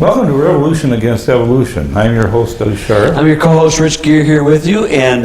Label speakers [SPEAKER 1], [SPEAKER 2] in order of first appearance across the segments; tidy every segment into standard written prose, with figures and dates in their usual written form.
[SPEAKER 1] Welcome to Revolution Against Evolution. I'm your host, Doug Sharp.
[SPEAKER 2] I'm your co-host, Rich Gear, here with you, and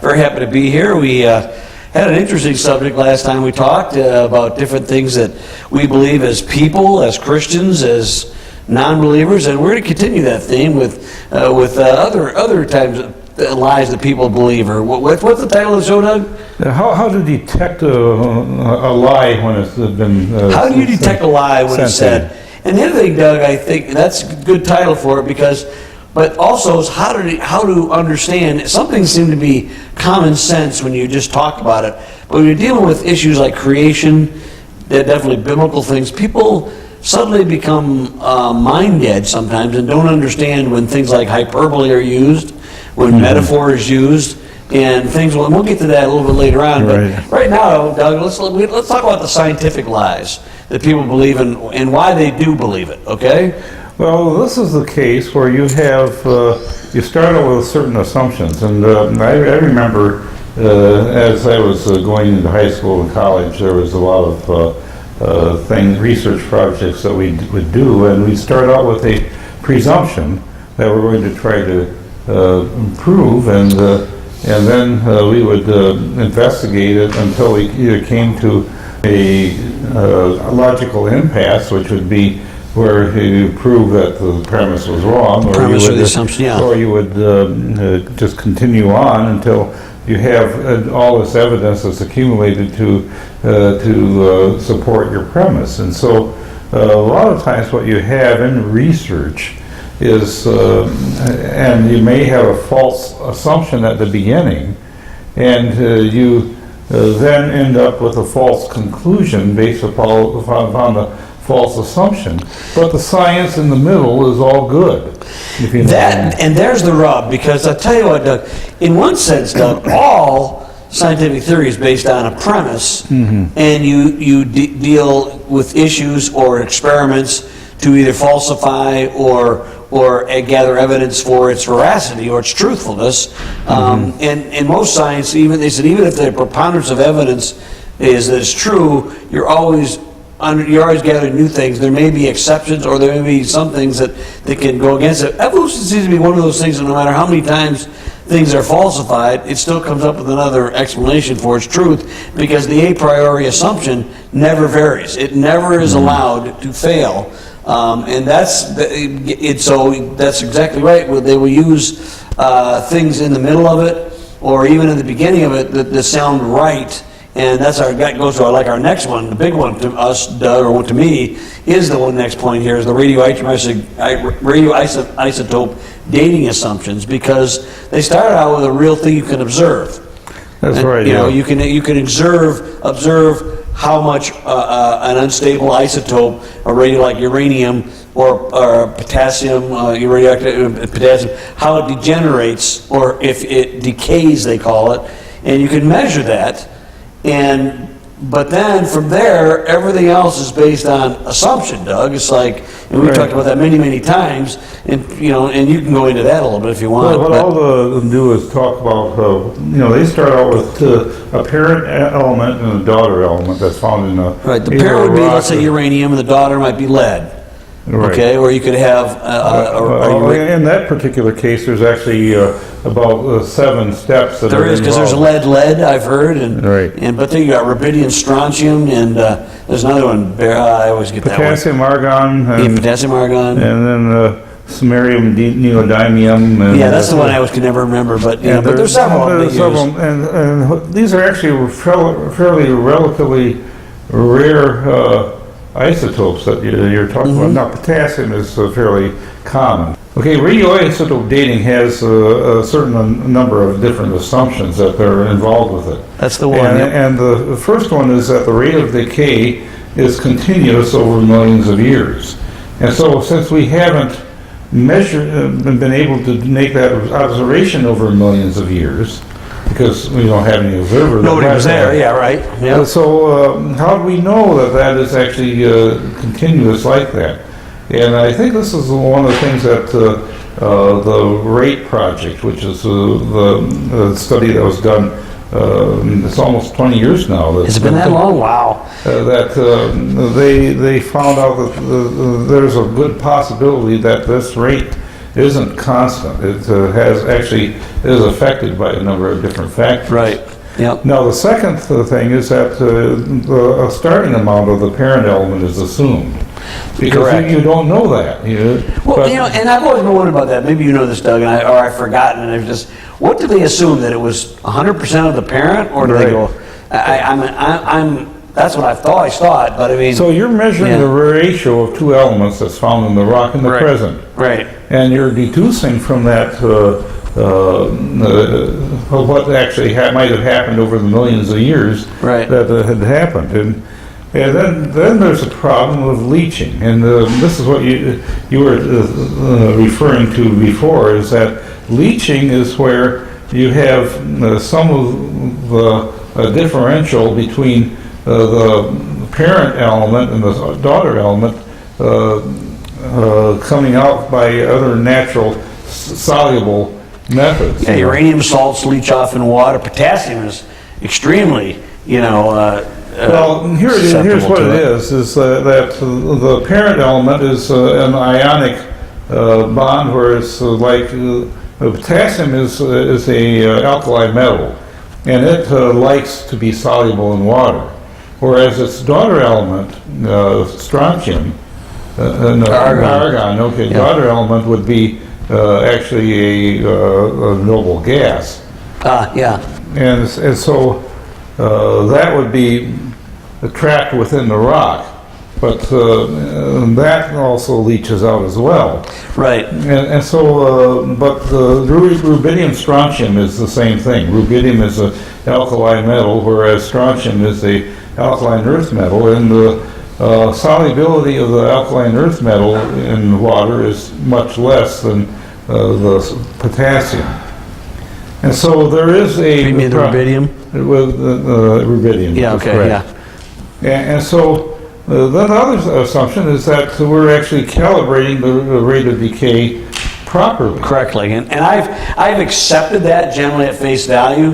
[SPEAKER 2] very happy to be here. We had an interesting subject last time we talked about different things that we believe as people, as Christians, as non-believers, and we're going to continue that theme with other times lies that people believe. Or what's the title of the show, Doug?
[SPEAKER 1] How to detect a lie when it's been
[SPEAKER 2] how do you detect a lie when it's said? And the other thing, Doug, I think that's a good title for it but also is how to understand. Some things seem to be common sense when you just talk about it, but when you're dealing with issues like creation, they're definitely biblical things. People suddenly become mind dead sometimes and don't understand when things like hyperbole are used, when metaphor is used, and things. Well, we'll get to that a little bit later on. But right now, Doug, let's talk about the scientific lies that people believe in and why they do believe it. Okay?
[SPEAKER 1] Well, this is the case where you have you start out with certain assumptions, and I remember as I was going into high school and college, there was a lot of research projects that we would do, and we start out with a presumption that we're going to try to prove, and then we would investigate it until we either came to a logical impasse, which would be where you prove that the premise was wrong, or you would just continue on until you have all this evidence that's accumulated to support your premise. And so a lot of times what you have in research is, and you may have a false assumption at the beginning, and you then end up with a false conclusion based upon the false assumption. But the science in the middle is all good. If you know
[SPEAKER 2] and there's the rub, because I'll tell you what, Doug, in one sense, Doug, all scientific theory is based on a premise, and you deal with issues or experiments to either falsify or gather evidence for its veracity or its truthfulness. And in most science, even if the preponderance of evidence is that it's true, you're always gathering new things. There may be exceptions, or there may be some things that can go against it. Evolution seems to be one of those things that no matter how many times things are falsified, it still comes up with another explanation for its truth, because the a priori assumption never varies. It never is allowed to fail. And that's exactly right. They will use things in the middle of it, or even in the beginning of it, that sound right. And that goes to our next one. The big one to us, Doug, or to me, is the one next point here, is the radioisotope dating assumptions, because they started out with a real thing you can observe.
[SPEAKER 1] That's right.
[SPEAKER 2] You can observe how much an unstable isotope, a radio like uranium or potassium, radioactive potassium, how it degenerates, or if it decays, they call it, and you can measure that. But then from there, everything else is based on assumption, Doug. It's like, and we've talked about that many, many times, and you can go into that a little bit if you want.
[SPEAKER 1] Well, what all them do is talk about, they start out with a parent element and a daughter element that's found in a
[SPEAKER 2] right. The parent would be, let's say, uranium, and the daughter might be lead. Right. Okay, or you could have
[SPEAKER 1] in that particular case, there's actually about 7 steps that
[SPEAKER 2] there is, because there's lead I've heard, but then you got rubidium, strontium, and there's another one. I always get
[SPEAKER 1] potassium
[SPEAKER 2] that one.
[SPEAKER 1] argon.
[SPEAKER 2] Potassium argon,
[SPEAKER 1] and then samarium neodymium. And
[SPEAKER 2] that's the one I can never remember. But but there's several.
[SPEAKER 1] And these are actually fairly relatively rare isotopes that you're talking about. Now, potassium is fairly common. Okay, radioisotope dating has a certain number of different assumptions that are involved with it.
[SPEAKER 2] That's the one.
[SPEAKER 1] And the first one is that the rate of decay is continuous over millions of years. And so, since we haven't been able to make that observation over millions of years, because we don't have any observer.
[SPEAKER 2] Nobody was there, right. Yeah.
[SPEAKER 1] So how do we know that is actually continuous like that? And I think this is one of the things that the RATE project, which is the study that was done it's almost 20 years now.
[SPEAKER 2] Has it been that long? Wow.
[SPEAKER 1] That they found out that there's a good possibility that this rate isn't constant. It is affected by a number of different factors.
[SPEAKER 2] Right. Yep.
[SPEAKER 1] Now, the second thing is that the starting amount of the parent element is assumed. Because
[SPEAKER 2] Correct.
[SPEAKER 1] you don't know that.
[SPEAKER 2] Well, and I've always been wondering about that. Maybe you know this, Doug, or I've forgotten, and I've just, what do they assume, that it was 100% of the parent, or do they go, that's what I always thought, but I mean.
[SPEAKER 1] So you're measuring the ratio of two elements that's found in the rock in the present.
[SPEAKER 2] Right.
[SPEAKER 1] And you're deducing from that what actually might have happened over the millions of years that had happened. And then there's a problem of leaching, and this is what you were referring to before, is that leaching is where you have some of the differential between the parent element and the daughter element coming out by other natural soluble methods.
[SPEAKER 2] Yeah, uranium salts leach off in water. Potassium is extremely,
[SPEAKER 1] well, here's what it is that the parent element is an ionic bond, whereas potassium is a alkali metal, and it likes to be soluble in water, whereas its daughter element, strontium, argon, daughter element would be actually a noble gas. And so that would be trapped within the rock, but that also leaches out as well.
[SPEAKER 2] Right.
[SPEAKER 1] And so, but the rubidium strontium is the same thing. Rubidium is an alkali metal, whereas strontium is a alkaline earth metal, and the solubility of the alkaline earth metal in water is much less than the potassium. And so there is a...
[SPEAKER 2] You mean the rubidium?
[SPEAKER 1] With rubidium.
[SPEAKER 2] Yeah, okay,
[SPEAKER 1] correct. And so then the other assumption is that we're actually calibrating the rate of decay properly.
[SPEAKER 2] Correctly. And I've accepted that generally at face value.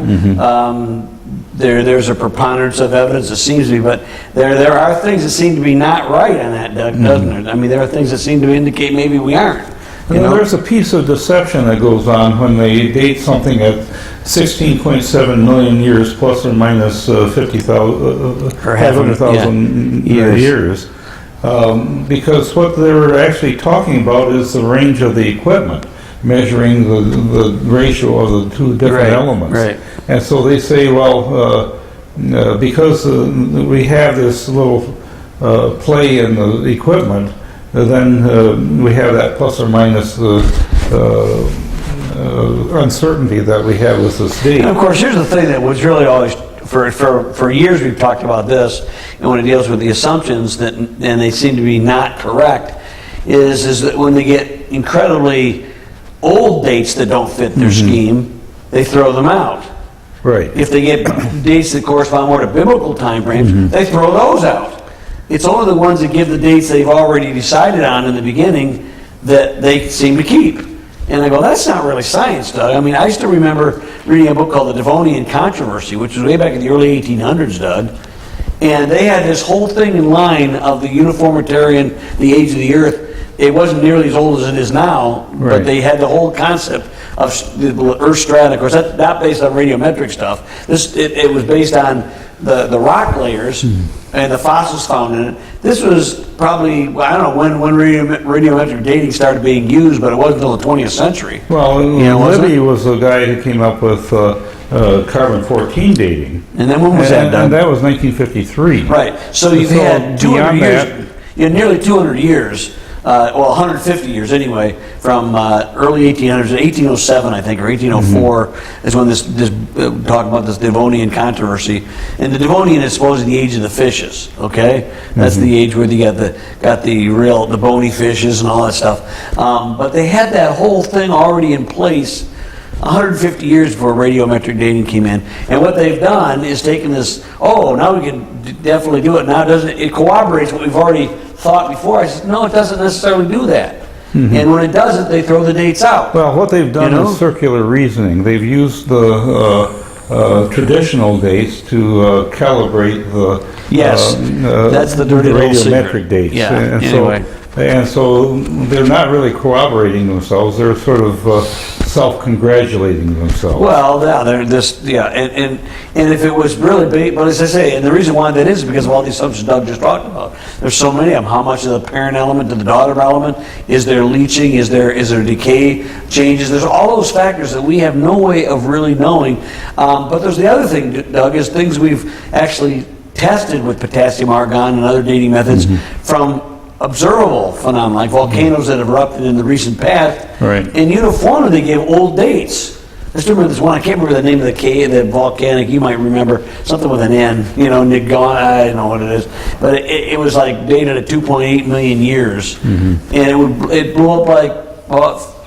[SPEAKER 2] There's a preponderance of evidence, it seems to be, but there are things that seem to be not right on that, Doug, doesn't there? I mean, there are things that seem to indicate maybe we aren't.
[SPEAKER 1] There's a piece of deception that goes on when they date something at 16.7 million years plus or minus 50,000
[SPEAKER 2] or 500,000
[SPEAKER 1] years. Because what they're actually talking about is the range of the equipment, measuring the ratio of the two different elements.
[SPEAKER 2] Right.
[SPEAKER 1] And so they say, well, because we have this little play in the equipment, then we have that plus or minus uncertainty that we have with this date.
[SPEAKER 2] And of course, here's the thing that was really always, for years we've talked about this, and when it deals with the assumptions, and they seem to be not correct, is that when they get incredibly old dates that don't fit their scheme, they throw them out.
[SPEAKER 1] Right.
[SPEAKER 2] If they get dates that correspond more to biblical time frames, they throw those out. It's only the ones that give the dates they've already decided on in the beginning that they seem to keep. And I go, that's not really science, Doug. I mean, I still remember reading a book called The Devonian Controversy, which was way back in the early 1800s, Doug. And they had this whole thing in line of the uniformitarian, the age of the Earth. It wasn't nearly as old as it is now, but they had the whole concept of the Earth strata. Of course, that's not based on radiometric stuff. It was based on the rock layers and the fossils found in it. This was probably, I don't know when radiometric dating started being used, but it wasn't until the 20th century.
[SPEAKER 1] Well, Libby was the guy who came up with carbon-14 dating.
[SPEAKER 2] And then when was that done?
[SPEAKER 1] And that was 1953.
[SPEAKER 2] Right. So you've had 200 years. You had nearly 200 years. 150 years anyway, from early 1800s, 1807 I think, or 1804 is when this talk about this Devonian controversy. And the Devonian is supposedly the age of the fishes. Okay, that's the age where you got the bony fishes and all that stuff. But they had that whole thing already in place 150 years before radiometric dating came in. And what they've done is taken this, now we can definitely do it. Now it corroborates what we've already thought before. I said, no, it doesn't necessarily do that. And when it doesn't, they throw the dates out.
[SPEAKER 1] Well, what they've done is circular reasoning. They've used the traditional dates to calibrate the
[SPEAKER 2] Yes, that's the dirty little
[SPEAKER 1] radiometric
[SPEAKER 2] secret.
[SPEAKER 1] dates.
[SPEAKER 2] Yeah,
[SPEAKER 1] And
[SPEAKER 2] anyway.
[SPEAKER 1] so they're not really corroborating themselves. They're sort of self-congratulating themselves.
[SPEAKER 2] Well, yeah, they're just, yeah, and if it was really big, but as I say, and the reason why that is because of all the assumptions Doug just talked about. There's so many of them. How much of the parent element to the daughter element? Is there leaching? Is there decay changes? There's all those factors that we have no way of really knowing. But there's the other thing, Doug, is things we've actually tested with potassium argon and other dating methods from observable phenomena like volcanoes that have erupted in the recent past.
[SPEAKER 1] Right.
[SPEAKER 2] And uniformly they give old dates. I still remember this one, I can't remember the name of the cave, the volcanic, you might remember, something with an N, you know, Nigon, I don't know what it is. But it was like dated at 2.8 million years. And it blew up like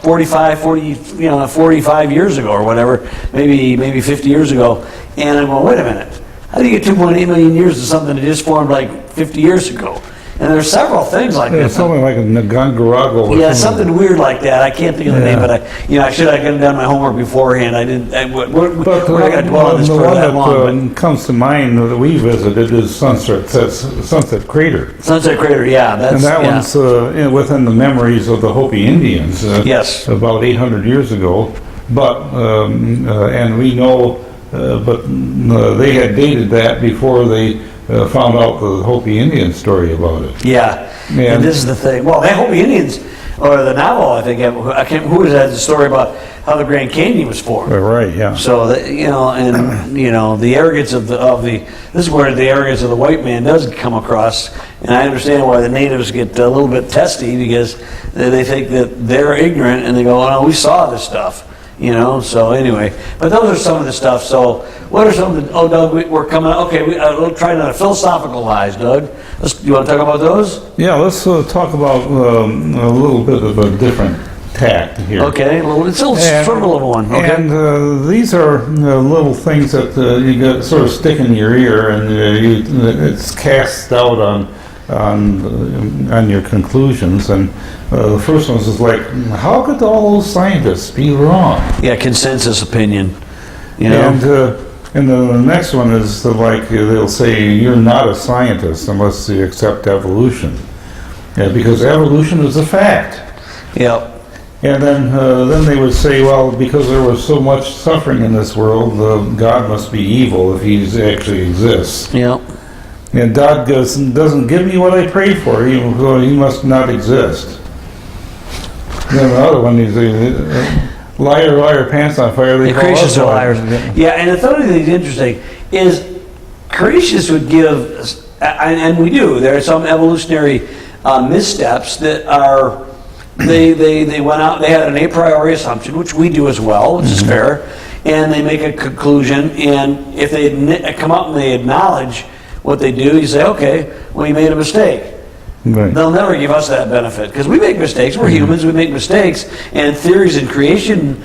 [SPEAKER 2] 45 years ago or whatever, maybe 50 years ago. And I'm going, wait a minute, how do you get 2.8 million years of something that just formed like 50 years ago? And there's several things like
[SPEAKER 1] Yeah,
[SPEAKER 2] this.
[SPEAKER 1] something like a Ngangarago or
[SPEAKER 2] Yeah, something weird like that. I can't think of the name,
[SPEAKER 1] Yeah.
[SPEAKER 2] but I should have done my homework beforehand. I didn't. We're not going to dwell on this
[SPEAKER 1] the
[SPEAKER 2] for
[SPEAKER 1] one
[SPEAKER 2] that
[SPEAKER 1] that
[SPEAKER 2] long.
[SPEAKER 1] comes to mind that we visited is Sunset Crater.
[SPEAKER 2] But Sunset Crater, yeah, that's
[SPEAKER 1] And that
[SPEAKER 2] yeah.
[SPEAKER 1] one's within the memories of the Hopi Indians.
[SPEAKER 2] Yes.
[SPEAKER 1] About 800 years ago. But, and we know, they had dated that before they found out the Hopi Indian story about it.
[SPEAKER 2] Yeah.
[SPEAKER 1] Yeah.
[SPEAKER 2] And this is the thing. Well, they Hopi Indians, or the Navajo, I think. I can't. Who has the story about how the Grand Canyon was formed?
[SPEAKER 1] Right, yeah.
[SPEAKER 2] So that, the arrogance of the this is where the arrogance of the white man does come across, and I understand why the natives get a little bit testy because they think that they're ignorant, and they go, "Oh no, we saw this stuff." So anyway, but those are some of the stuff. So what are some of the, Doug, we're coming, okay, we'll try another philosophical lies, Doug. You want to talk about those?
[SPEAKER 1] Yeah, let's talk about a little bit of a different tact here.
[SPEAKER 2] Okay, it's sort of a little one, okay?
[SPEAKER 1] And these are little things that you get sort of stick in your ear, and it's cast out on your conclusions. And the first one is like, how could all those scientists be wrong?
[SPEAKER 2] Yeah, consensus opinion,
[SPEAKER 1] And the next one is they'll say you're not a scientist unless you accept evolution, because evolution is a fact.
[SPEAKER 2] Yep.
[SPEAKER 1] And then they would say, well, because there was so much suffering in this world, God must be evil if he actually exists.
[SPEAKER 2] Yep.
[SPEAKER 1] And God doesn't give me what I pray for. He must not exist. Then the other one is liar, liar, pants on fire. They
[SPEAKER 2] The
[SPEAKER 1] call us
[SPEAKER 2] Cretians are liars.
[SPEAKER 1] liars.
[SPEAKER 2] Yeah, and the other thing that's interesting is Cretians would give, and we do, there are some evolutionary missteps that are, they went out, they had an a priori assumption, which we do as well, which is fair, and they make a conclusion, and if they come up and they acknowledge what they do, you say, okay, well, you made a mistake.
[SPEAKER 1] Right.
[SPEAKER 2] They'll never give us that benefit because we make mistakes. We're humans. We make mistakes, and theories in creation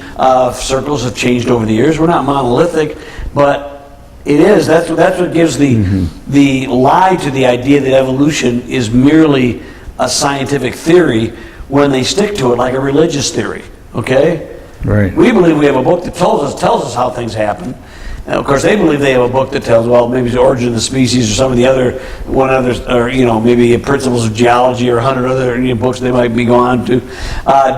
[SPEAKER 2] circles have changed over the years. We're not monolithic, but it is. That's what gives the lie to the idea that evolution is merely a scientific theory when they stick to it like a religious theory. Okay.
[SPEAKER 1] Right.
[SPEAKER 2] We believe we have a book that tells us how things happen. And of course, they believe they have a book that tells, well, maybe the origin of the species or some of the other, or maybe principles of geology or 100 other books they might be going on to,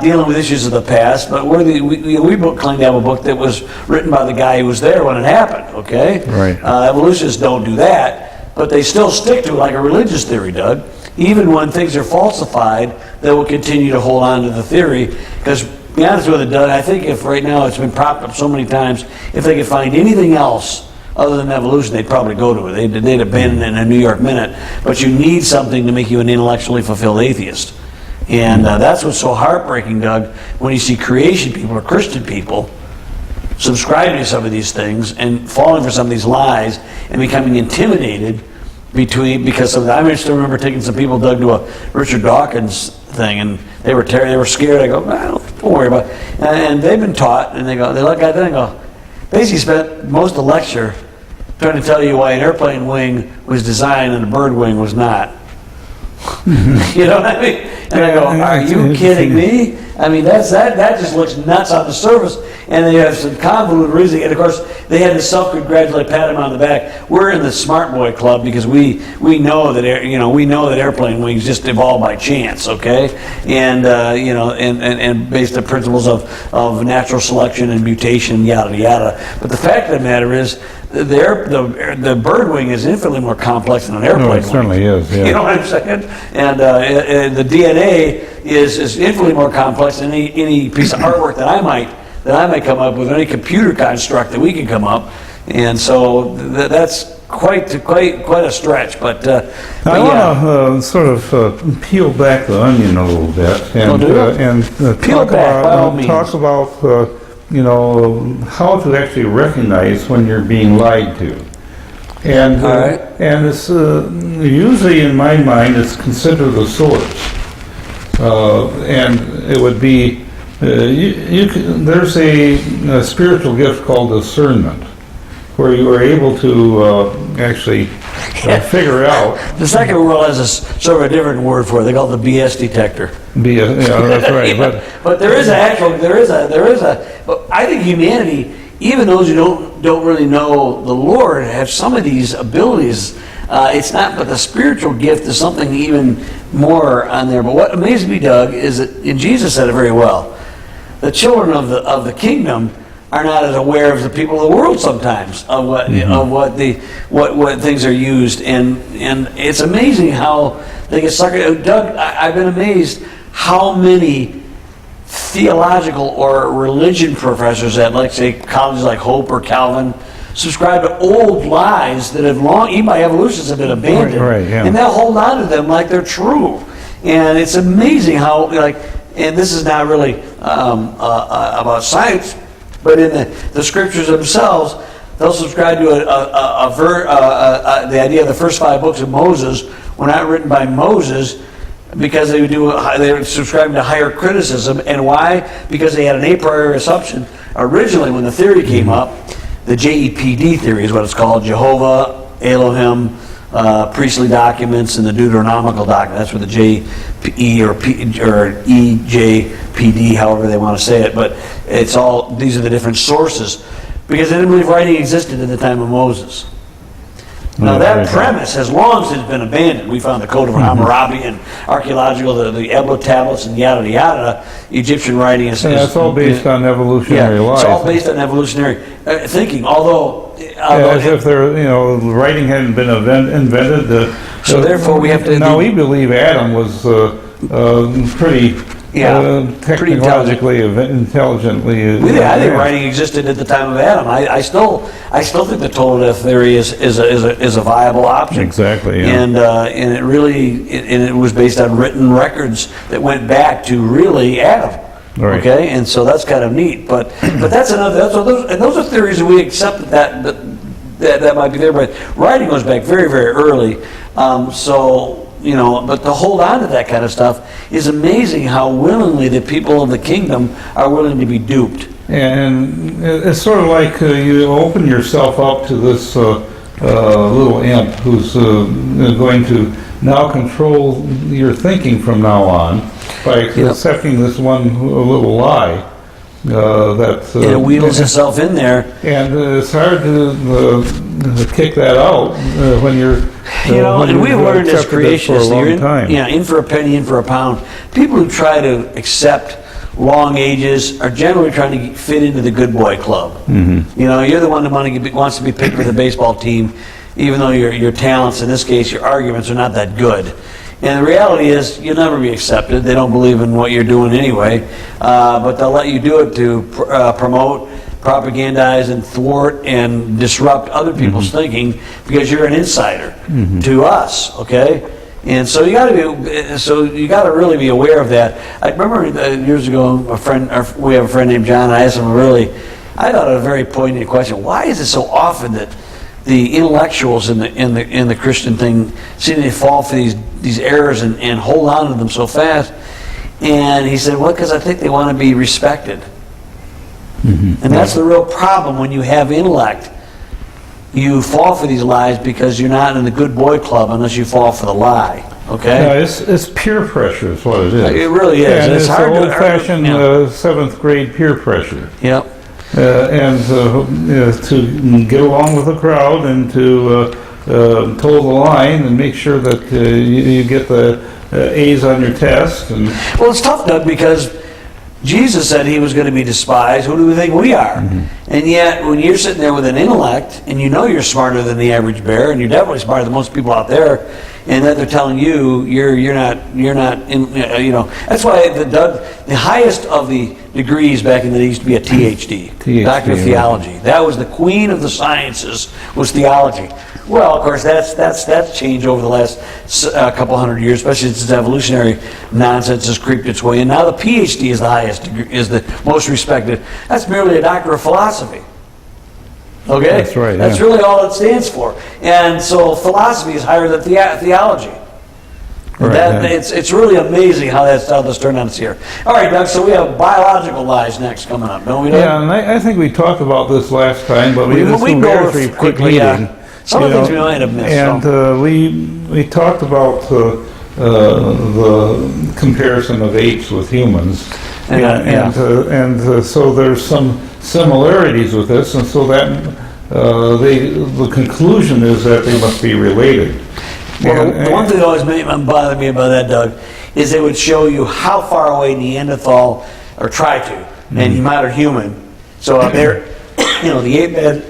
[SPEAKER 2] dealing with issues of the past. But we claim to have a book that was written by the guy who was there when it happened, okay?
[SPEAKER 1] Right.
[SPEAKER 2] Evolutionists don't do that, but they still stick to it like a religious theory, Doug. Even when things are falsified, they will continue to hold on to the theory because, to be honest with you, Doug, I think if right now it's been propped up so many times, if they could find anything else other than evolution, they'd probably go to it. They'd abandon it in a New York minute. But you need something to make you an intellectually fulfilled atheist. And that's what's so heartbreaking, Doug, when you see creation people or Christian people subscribing to some of these things and falling for some of these lies and becoming intimidated because of that. I still remember taking some people, Doug, to a Richard Dawkins thing, and they were scared. I go, don't worry about it. And they've been taught, and they look at it and go, basically spent most of the lecture trying to tell you why an airplane wing was designed and a bird wing was not. You know what I mean? And I go, are you kidding me? I mean, that just looks nuts on the surface, and they have some convoluted reasoning. And of course, they had to self-congratulate, pat him on the back. We're in the smart boy club because we know that we know that airplane wings just evolved by chance, okay, and and based on principles of natural selection and mutation, yada yada. But the fact of the matter is, the bird wing is infinitely more complex than an airplane wing.
[SPEAKER 1] It certainly is. Yeah.
[SPEAKER 2] You know what I'm saying? And the DNA is infinitely more complex than any piece of artwork that I might come up with, any computer construct that we can come up. And so that's quite a stretch. But
[SPEAKER 1] I want to sort of peel back the onion a little bit and
[SPEAKER 2] Peel back, by all means.
[SPEAKER 1] talk about how to actually recognize when you're being lied to. And
[SPEAKER 2] All right.
[SPEAKER 1] and it's usually in my mind it's considered a source, and it would be there's a spiritual gift called discernment, where you are able to actually figure out.
[SPEAKER 2] The second world has a sort of a different word for it. They call it the BS detector.
[SPEAKER 1] That's right.
[SPEAKER 2] But there is a. But I think humanity, even those who don't really know the Lord, have some of these abilities. It's not, but the spiritual gift is something even more on there. But what amazes me, Doug, is that, and Jesus said it very well, the children of the kingdom are not as aware as the people of the world sometimes of what things are used, and it's amazing how they get sucked. Doug, I've been amazed how many theological or religion professors at, like, say, colleges like Hope or Calvin subscribe to old lies that have long, even by evolutionists, have been abandoned,
[SPEAKER 1] right, yeah.
[SPEAKER 2] and they'll hold on to them like they're true. And it's amazing how, and this is not really about science, but in the scriptures themselves, they'll subscribe to the idea of the first 5 books of Moses were not written by Moses, because they were subscribing to higher criticism. And why? Because they had an a priori assumption. Originally, when the theory came up, the JEPD theory is what it's called: Jehovah, Elohim, priestly documents, and the Deuteronomical document. That's where the JE or EJPD, however they want to say it. But it's all, these are the different sources, because they didn't believe writing existed in the time of Moses. Now that premise has long since been abandoned. We found the Code of Hammurabi and archaeological, the Ebla tablets and yada yada. Egyptian writing is...
[SPEAKER 1] It's all based on evolutionary lies.
[SPEAKER 2] It's all based on evolutionary thinking, although
[SPEAKER 1] as if writing hadn't been invented.
[SPEAKER 2] So therefore we have to...
[SPEAKER 1] Now we believe Adam was pretty... technologically, intelligently.
[SPEAKER 2] I think writing existed at the time of Adam. I still think the total death theory is a viable option.
[SPEAKER 1] Exactly. Yeah.
[SPEAKER 2] And it really it was based on written records that went back to really Adam.
[SPEAKER 1] Right.
[SPEAKER 2] Okay, and so that's kind of neat. But that's another. Those are theories that we accept that might be there. But writing goes back very, very early. But to hold on to that kind of stuff is amazing how willingly the people of the kingdom are willing to be duped.
[SPEAKER 1] And it's sort of like you open yourself up to this little imp who's going to now control your thinking from now on by accepting this one little lie. And
[SPEAKER 2] it wheels itself in there.
[SPEAKER 1] And it's hard to kick that out when you're...
[SPEAKER 2] and we've learned as creationists,
[SPEAKER 1] you're
[SPEAKER 2] in for a penny, in for a pound. People who try to accept long ages are generally trying to fit into the good boy club. Mm-hmm. You're the one that wants to be picked for the baseball team, even though your talents, in this case, your arguments, are not that good. And the reality is, you'll never be accepted. They don't believe in what you're doing anyway, but they'll let you do it to promote, propagandize, and thwart and disrupt other people's thinking, because you're an insider to us. Okay, and so you got to really be aware of that. I remember years ago, we have a friend named John. I asked him I thought a very poignant question: why is it so often that the intellectuals in the Christian thing seem to fall for these errors and hold on to them so fast? And he said, well, because I think they want to be respected. Mm-hmm. And that's the real problem when you have intellect. You fall for these lies because you're not in the good boy club unless you fall for the lie. Okay?
[SPEAKER 1] It's peer pressure is what it is.
[SPEAKER 2] It really is.
[SPEAKER 1] And
[SPEAKER 2] It's
[SPEAKER 1] it's
[SPEAKER 2] hard to-
[SPEAKER 1] old-fashioned
[SPEAKER 2] yeah.
[SPEAKER 1] seventh grade peer pressure.
[SPEAKER 2] Yep.
[SPEAKER 1] To get along with the crowd and to toe the line and make sure that you get the A's on your test. And
[SPEAKER 2] Well, it's tough, Doug, because Jesus said he was going to be despised. Who do we think we are? And yet, when you're sitting there with an intellect, and you know you're smarter than the average bear, and you're definitely smarter than most people out there, and that they're telling you you're not that's why the highest of the degrees back in the day used to be a THD, Doctor of
[SPEAKER 1] right.
[SPEAKER 2] Theology. That was the queen of the sciences, was theology. Well, of course, that's changed over the last couple hundred years, especially since evolutionary nonsense has creeped its way in. Now the PhD is the highest degree, is the most respected. That's merely a doctor of philosophy. Okay?
[SPEAKER 1] That's right,
[SPEAKER 2] That's
[SPEAKER 1] yeah.
[SPEAKER 2] really all it stands for. And so philosophy is higher than theology.
[SPEAKER 1] Right,
[SPEAKER 2] That,
[SPEAKER 1] yeah.
[SPEAKER 2] it's really amazing how this turned on its here. All right, Doug, so we have biological lies next coming up, don't we, Doug?
[SPEAKER 1] yeah, and I think we talked about this last time, but
[SPEAKER 2] We
[SPEAKER 1] this was
[SPEAKER 2] can
[SPEAKER 1] a
[SPEAKER 2] go
[SPEAKER 1] very,
[SPEAKER 2] over
[SPEAKER 1] very quick
[SPEAKER 2] quickly,
[SPEAKER 1] meeting.
[SPEAKER 2] yeah. Some of the things we might have missed.
[SPEAKER 1] And
[SPEAKER 2] so.
[SPEAKER 1] we talked about the comparison of apes with humans, so there's some similarities with this, and so that the conclusion is that they must be related.
[SPEAKER 2] Well, the one thing that always bothered me about that, Doug, is they would show you how far away Neanderthal, or try to, and modern human. So out there, the ape had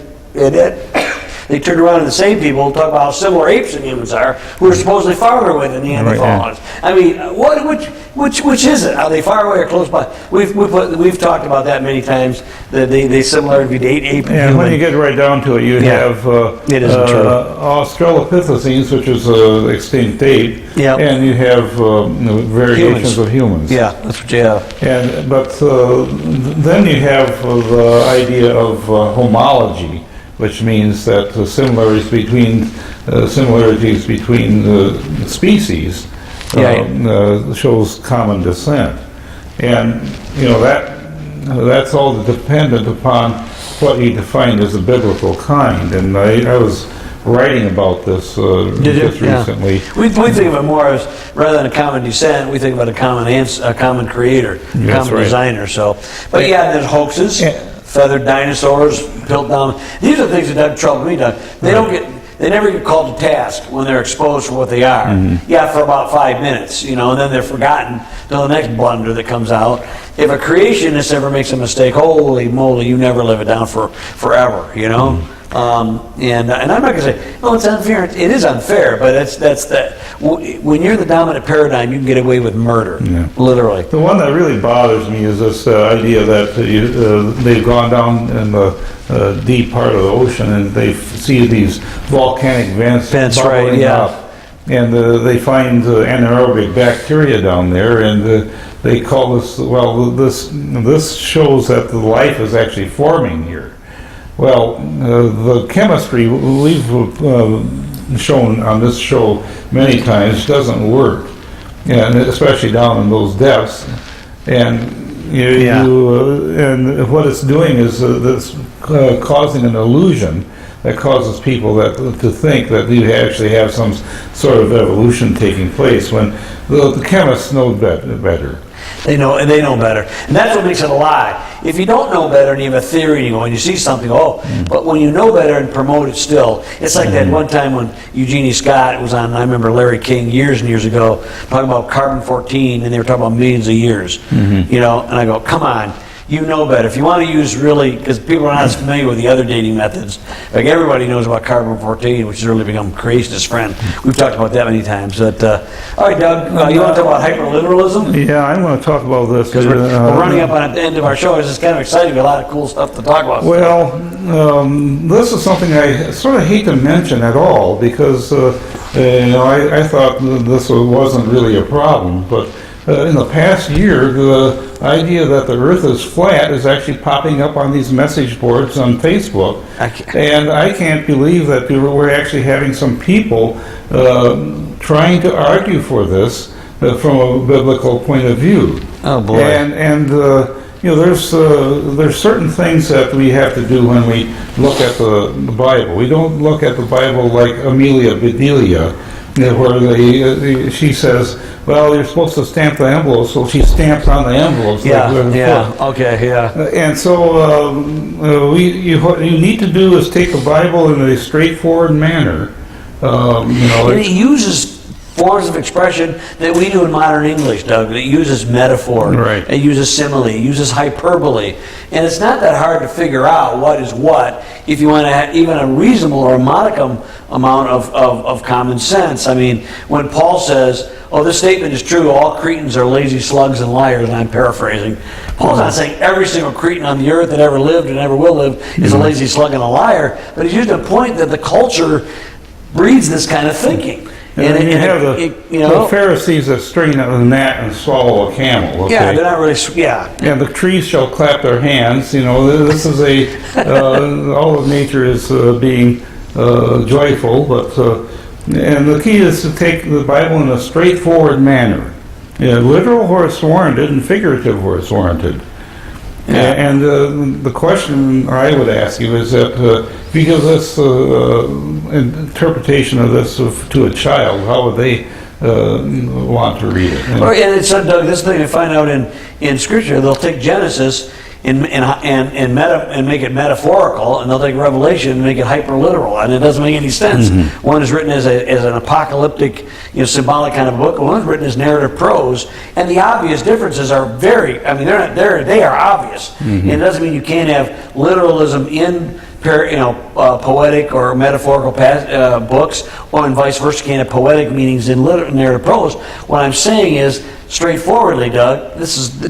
[SPEAKER 2] they turned around and the same people talk about how similar apes and humans are, who are supposedly farther away than Neanderthals. I mean, which is it? Are they far away or close by? We've talked about that many times. The similarity between ape and
[SPEAKER 1] And
[SPEAKER 2] human.
[SPEAKER 1] when you get right down to it, you have
[SPEAKER 2] It isn't true.
[SPEAKER 1] Australopithecines, which is extinct ape,
[SPEAKER 2] Yep.
[SPEAKER 1] and you have variations of humans.
[SPEAKER 2] Yeah, that's what you have.
[SPEAKER 1] But then you have the idea of homology, which means that the similarities between species shows common descent, and that's all dependent upon what you define as a biblical kind. And I was writing about this just recently.
[SPEAKER 2] We think of it more as, rather than a common descent, we think about a common creator, a common
[SPEAKER 1] right.
[SPEAKER 2] designer. So, but there's hoaxes, feathered dinosaurs built down. These are things that trouble me, Doug. They never get called to task when they're exposed for what they are. Yeah, for about 5 minutes, and then they're forgotten till the next blunder that comes out. If a creationist ever makes a mistake, holy moly, you never live it down forever, And I'm not going to say, it's unfair. It is unfair, but when you're the dominant paradigm, you can get away with murder, literally.
[SPEAKER 1] The one that really bothers me is this idea that they've gone down in the deep part of the ocean and they see these volcanic vents bubbling up, and they find anaerobic bacteria down there, and they call this, this shows that the life is actually forming here. Well, the chemistry we've shown on this show many times doesn't work, and especially down in those depths. And and what it's doing is this causing an illusion that causes people to think that you actually have some sort of evolution taking place, when the chemists know better.
[SPEAKER 2] They know better. And that's what makes it a lie. If you don't know better and you have a theory and you see something, but when you know better and promote it still, it's like that one time when Eugenie Scott was on, I remember Larry King years and years ago, talking about carbon-14, and they were talking about millions of years, and I go, come on. You know better. If you want to use because people are not as familiar with the other dating methods, like everybody knows about carbon-14, which has really become creationist friend. We've talked about that many times. But, all right, Doug, you want to talk about hyperliteralism?
[SPEAKER 1] Yeah, I want to talk about this.
[SPEAKER 2] Because we're running up on the end of our show. It's just kind of exciting. A lot of cool stuff to talk about.
[SPEAKER 1] Well, this is something I sort of hate to mention at all, because I thought this wasn't really a problem, but in the past year, the idea that the Earth is flat is actually popping up on these message boards on Facebook, and I can't believe that we're actually having some people trying to argue for this from a biblical point of view.
[SPEAKER 2] Oh boy!
[SPEAKER 1] And there's certain things that we have to do when we look at the Bible. We don't look at the Bible like Amelia Bedelia, where she says, well, you're supposed to stamp the envelopes, so she stamps on the envelopes.
[SPEAKER 2] Yeah,
[SPEAKER 1] like,
[SPEAKER 2] yeah, okay, yeah.
[SPEAKER 1] And so what you need to do is take the Bible in a straightforward manner.
[SPEAKER 2] And it uses forms of expression that we do in modern English, Doug. It uses metaphor.
[SPEAKER 1] Right.
[SPEAKER 2] It uses simile. It uses hyperbole. And it's not that hard to figure out what is what if you want to have even a reasonable or a modicum amount of common sense. I mean, when Paul says, oh, this statement is true, all Cretans are lazy slugs and liars, and I'm paraphrasing. Paul's not saying every single Cretan on the earth that ever lived and ever will live is a lazy slug and a liar, but he's using a point that the culture breeds this kind of thinking.
[SPEAKER 1] And then you have the Pharisees that strain at a gnat and swallow a camel. Okay?
[SPEAKER 2] Yeah, they're not really, yeah.
[SPEAKER 1] And the trees shall clap their hands. This is all of nature is being joyful, but and the key is to take the Bible in a straightforward manner. Literal where it's warranted and figurative where it's warranted. Yeah. And the question I would ask you is that if you give this interpretation of this to a child, how would they want to read it?
[SPEAKER 2] And it's Doug, this thing I find out in Scripture, they'll take Genesis and make it metaphorical, and they'll take Revelation and make it hyper-literal, and it doesn't make any sense. Mm-hmm. One is written as an apocalyptic, symbolic kind of book, and one is written as narrative prose, and the obvious differences are they are obvious. Mm-hmm. And it doesn't mean you can't have literalism in poetic or metaphorical books, or and vice versa, you can't have poetic meanings in narrative prose. What I'm saying is, straightforwardly, Doug,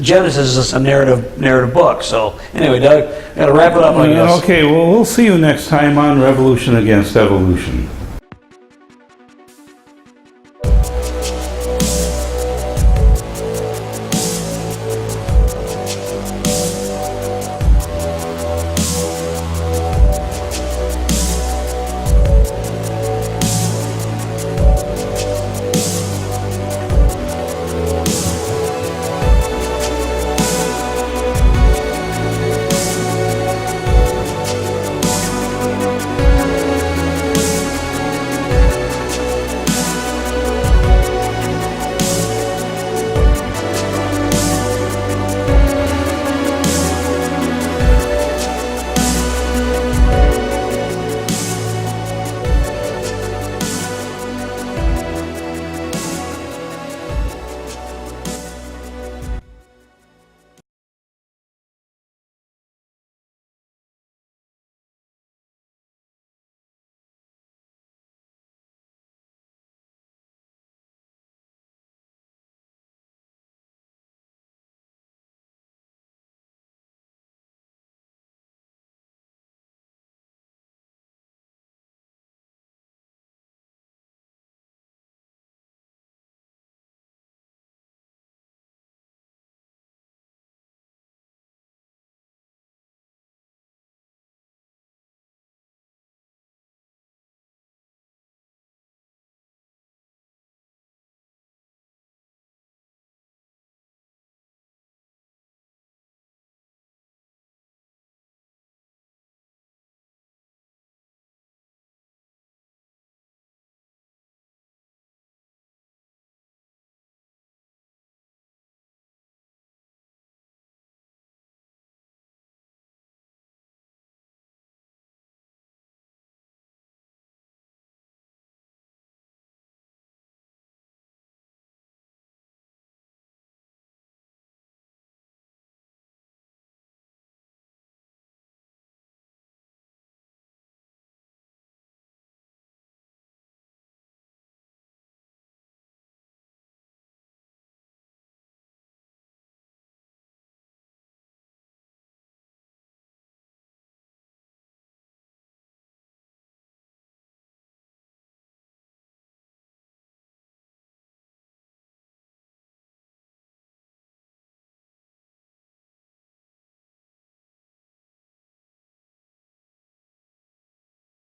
[SPEAKER 2] Genesis is a narrative book. So anyway, Doug, got to wrap it up, I guess.
[SPEAKER 1] Okay, well, we'll see you next time on Revolution Against Evolution.